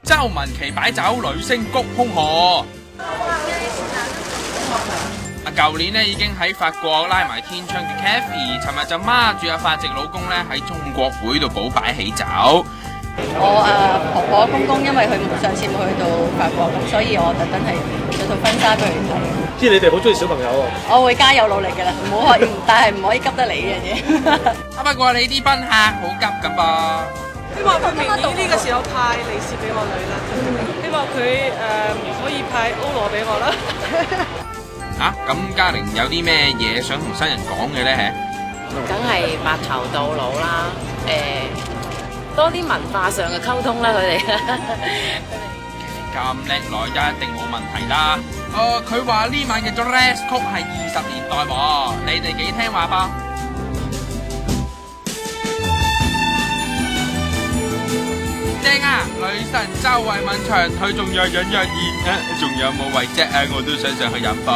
周文琪擺酒，女星谷空河。舊年咧已經喺法國拉埋天窗嘅 Kathy， 尋日就孖住阿法籍老公咧喺中國會度補擺喜酒。我婆婆公公因為佢上次冇去到法國，咁所以我特登係着套婚紗俾佢睇。知你哋好中意小朋友喎。我會加油努力㗎啦，唔好但係唔可以急得嚟呢樣嘢。不過你啲賓客好急㗎噃。希望佢明年呢個時候派利是俾我女啦，希望佢可以派歐羅俾我啦。咁嘉玲有啲咩嘢想同新人講嘅咧？梗係白頭到老啦，多啲文化上嘅溝通啦，佢哋。咁叻女一定冇問題啦。佢話呢晚嘅 dress 曲係20年代喎，你哋幾聽話噃？正啊！女神周慧敏長腿仲若隱若現啊！仲有冇位啫？我都想上去飲噃。